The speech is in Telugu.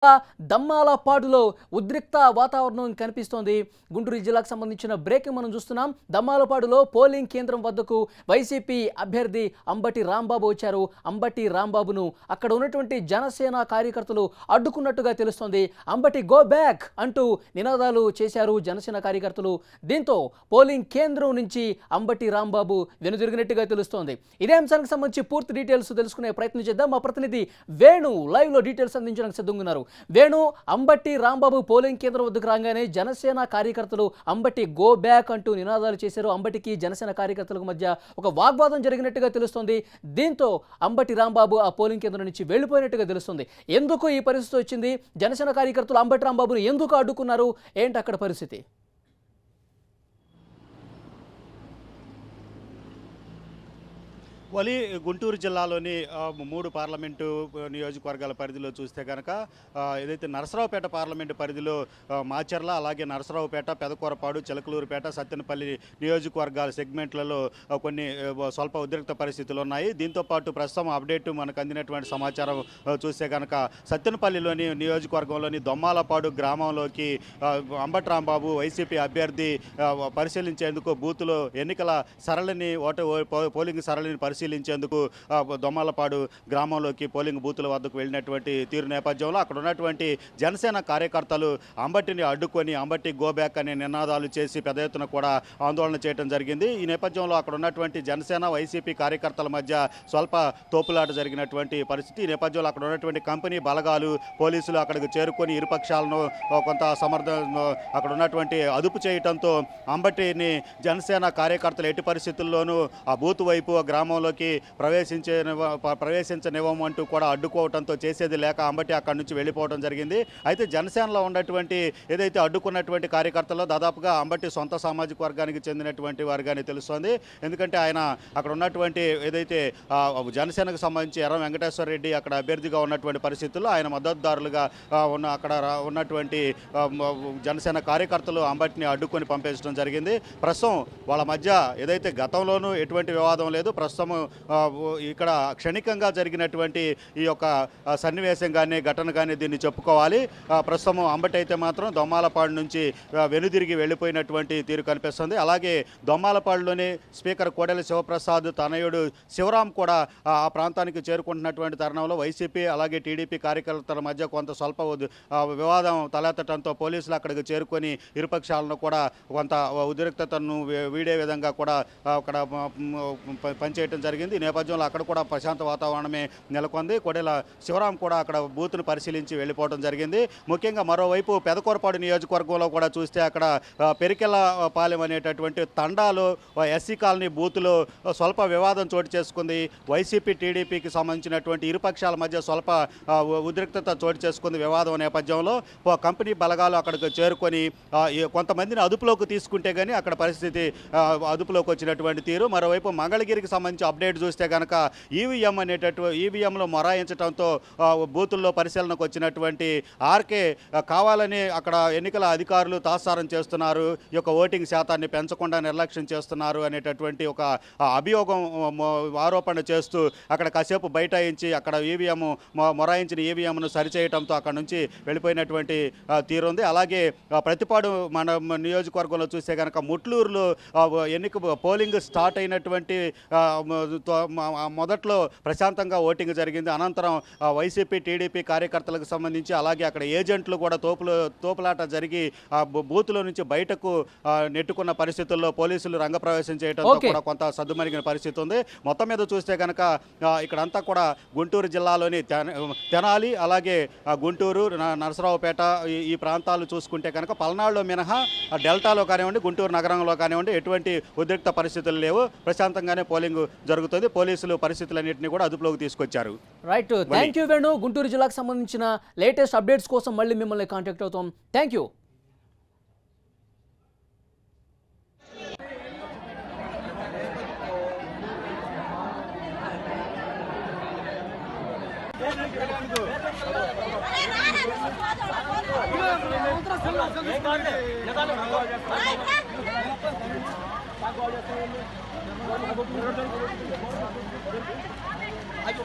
దమ్మాలపాడులో ఉద్రిక్త వాతావరణం కనిపిస్తోంది. గుంటూరు జిల్లాకు సంబంధించిన బ్రేకింగ్ మనం చూస్తున్నాం. దమ్మాలపాడులో పోలింగ్ కేంద్రం వద్దకు వైసీపీ అభ్యర్థి అంబటి రాంబాబు వచ్చారు. అంబటి రాంబాబును అక్కడ ఉన్నటువంటి జనసేన కార్యకర్తలు అడ్డుకున్నట్టుగా తెలుస్తోంది. అంబటి గో బ్యాక్ అంటూ నినాదాలు చేశారు జనసేన కార్యకర్తలు. దీంతో పోలింగ్ కేంద్రం నుంచి అంబటి రాంబాబు వెనుదిరిగినట్టుగా తెలుస్తోంది. ఇదే అంశానికి సంబంధించి పూర్తి డీటెయిల్స్ తెలుసుకునే ప్రయత్నం చేద్దాం. మా ప్రతినిధి వేణు లైవ్ లో డీటెయిల్స్ అందించడానికి సిద్ధంగా ఉన్నారు. వేణు, అంబటి రాంబాబు పోలింగ్ కేంద్రం వద్దకు రాగానే జనసేన కార్యకర్తలు అంబటి గో బ్యాక్ అంటూ నినాదాలు చేశారు. అంబటికి జనసేన కార్యకర్తలకు మధ్య ఒక వాగ్వాదం జరిగినట్టుగా తెలుస్తోంది. దీంతో అంబటి రాంబాబు ఆ పోలింగ్ కేంద్రం నుంచి వెళ్లిపోయినట్టుగా తెలుస్తుంది. ఎందుకు ఈ పరిస్థితి వచ్చింది? జనసేన కార్యకర్తలు అంబటి రాంబాబును ఎందుకు అడ్డుకున్నారు? ఏంటి అక్కడ పరిస్థితి? వలి గుంటూరు జిల్లాలోని 3 పార్లమెంటు నియోజకవర్గాల పరిధిలో చూస్తే కనుక ఏదైతే నరసరావుపేట పార్లమెంటు పరిధిలో మాచర్ల, అలాగే నరసరావుపేట, పెదకూరపాడు, చిలకలూరుపేట, సత్తెనపల్లి నియోజకవర్గాల సెగ్మెంట్లలో కొన్ని స్వల్ప ఉద్రిక్త పరిస్థితులు ఉన్నాయి. దీంతోపాటు ప్రస్తుతం అప్డేట్ మనకు అందినటువంటి సమాచారం చూస్తే కనుక సత్తెనపల్లిలోని నియోజకవర్గంలోని దొమ్మాలపాడు గ్రామంలోకి అంబటి రాంబాబు వైసీపీ అభ్యర్థి పరిశీలించేందుకు బూతులో ఎన్నికల సరళిని పోలింగ్ సరళిని పరిశీలించేందుకు దొమ్మాలపాడు గ్రామంలోకి పోలింగ్ బూతుల వద్దకు వెళ్ళినటువంటి తీరు నేపథ్యంలో అక్కడ ఉన్నటువంటి జనసేన కార్యకర్తలు అంబటిని అడ్డుకొని అంబటి గో బ్యాక్ అనే నినాదాలు చేసి పెద్ద ఎత్తున కూడా ఆందోళన చేయడం జరిగింది. ఈ నేపథ్యంలో అక్కడ ఉన్నటువంటి జనసేన వైసీపీ కార్యకర్తల మధ్య స్వల్ప తోపులాట జరిగినటువంటి పరిస్థితి. ఈ నేపథ్యంలో అక్కడ ఉన్నటువంటి కంపెనీ బలగాలు, పోలీసులు అక్కడికి చేరుకొని ఇరుపక్షాలను కొంత అక్కడ ఉన్నటువంటి అదుపు చేయడంతో అంబటిని జనసేన కార్యకర్తలు ఎట్టి పరిస్థితుల్లోనూ ఆ బూత్ వైపు గ్రామంలోకి ప్రవేశించనివ్వము అంటూ కూడా అడ్డుకోవడంతో చేసేది లేక అంబటి అక్కడి నుంచి వెళ్ళిపోవడం జరిగింది. అయితే జనసేనలో ఉన్నటువంటి ఏదైతే అడ్డుకున్నటువంటి కార్యకర్తల్లో దాదాపుగా అంబటి సొంత సామాజిక వర్గానికి చెందినటువంటి వారిగానే తెలుస్తోంది. ఎందుకంటే ఆయన అక్కడ ఉన్నటువంటి ఏదైతే జనసేనకు సంబంధించి ఎర్రం వెంకటేశ్వర రెడ్డి అక్కడ అభ్యర్థిగా ఉన్నటువంటి పరిస్థితుల్లో ఆయన మద్దతుదారులుగా అక్కడ ఉన్నటువంటి జనసేన కార్యకర్తలు అంబటిని అడ్డుకొని పంపించడం జరిగింది. ప్రస్తుతం వాళ్ళ మధ్య ఏదైతే గతంలోనూ ఎటువంటి వివాదం లేదు, ప్రస్తుతం ఇక్కడ క్షణికంగా జరిగినటువంటి ఈ యొక్క సన్నివేశం కానీ ఘటన కానీ దీన్ని చెప్పుకోవాలి. ప్రస్తుతం అంబటి అయితే మాత్రం దొమ్మాలపాడు నుంచి వెనుదిరిగి వెళ్ళిపోయినటువంటి తీరు కనిపిస్తుంది. అలాగే దొమ్మాలపాడులోని స్పీకర్ కోడెల శివప్రసాద్ తనయుడు శివరాం కూడా ఆ ప్రాంతానికి చేరుకుంటున్నటువంటి తరుణంలో వైసీపీ అలాగే టీడీపీ కార్యకర్తల మధ్య కొంత స్వల్ప వివాదం తలెత్తడంతో పోలీసులు అక్కడికి చేరుకొని ఇరుపక్షాలను కూడా కొంత ఉద్రిక్తతను వీడే విధంగా కూడా అక్కడ పనిచేయడం జరిగింది. ఈ నేపథ్యంలో అక్కడ కూడా ప్రశాంత వాతావరణమే నెలకొంది. కొడెల శివరాం కూడా అక్కడ బూత్ను పరిశీలించి వెళ్ళిపోవడం జరిగింది. ముఖ్యంగా మరోవైపు పెదకూరపాడు నియోజకవర్గంలో కూడా చూస్తే అక్కడ పెరికెలపాలెం అనేటటువంటి తండాలో ఎస్సీ కాలనీ బూత్లో స్వల్ప వివాదం చోటు చేసుకుంది. వైసీపీ టీడీపీకి సంబంధించినటువంటి ఇరుపక్షాల మధ్య స్వల్ప ఉద్రిక్తత చోటు చేసుకుంది. వివాదం నేపథ్యంలో కంపెనీ బలగాలు అక్కడికి చేరుకొని కొంతమందిని అదుపులోకి తీసుకుంటే కానీ అక్కడ పరిస్థితి అదుపులోకి వచ్చినటువంటి తీరు. మరోవైపు మంగళగిరికి సంబంధించి అప్డేట్ చూస్తే కనుక ఈవీఎంలో మొరాయించడంతో బూతుల్లో పరిశీలనకు వచ్చినటువంటి ఆర్కే కావాలని అక్కడ ఎన్నికల అధికారులు తాత్సారం చేస్తున్నారు, ఈ యొక్క ఓటింగ్ శాతాన్ని పెంచకుండా నిర్లక్ష్యం చేస్తున్నారు అనేటటువంటి ఒక అభియోగం ఆరోపణ చేస్తూ అక్కడ కాసేపు బైఠాయించి అక్కడ ఈవీఎం మొరాయించిన ఈవీఎంను సరిచేయడంతో అక్కడ నుంచి వెళ్ళిపోయినటువంటి తీరుంది. అలాగే ప్రతిపాడు మన నియోజకవర్గంలో చూస్తే కనుక ముట్లూరులో పోలింగ్ స్టార్ట్ అయినటువంటి మొదట్లో ప్రశాంతంగా ఓటింగ్ జరిగింది. అనంతరం వైసీపీ టీడీపీ కార్యకర్తలకు సంబంధించి అలాగే అక్కడ ఏజెంట్లు కూడా తోపులాట జరిగి బూత్లో నుంచి బయటకు నెట్టుకున్న పరిస్థితుల్లో పోలీసులు రంగప్రవేశం చేయడంతో కూడా కొంత సద్దుమరిగిన పరిస్థితి ఉంది. మొత్తం మీద చూస్తే కనుక ఇక్కడంతా కూడా గుంటూరు జిల్లాలోని తెనాలి అలాగే గుంటూరు, నరసరావుపేట ఈ ప్రాంతాలు చూసుకుంటే కనుక పల్నాడులో మినహా డెల్టాలో కానివ్వండి, గుంటూరు నగరంలో కానివ్వండి ఎటువంటి ఉద్రిక్త పరిస్థితులు లేవు. ప్రశాంతంగానే పోలింగ్ జరుగుతుంది. పోలీసులు పరిస్థితులన్నింటినీ కూడా అదుపులోకి తీసుకొచ్చారు. Right, thank you Venu. Guntur జిల్లాకు సంబంధించిన లేటెస్ట్ అప్డేట్స్ కోసం మళ్ళీ మిమ్మల్ని కాంటాక్ట్ అవుతాం. Thank you. Ayo,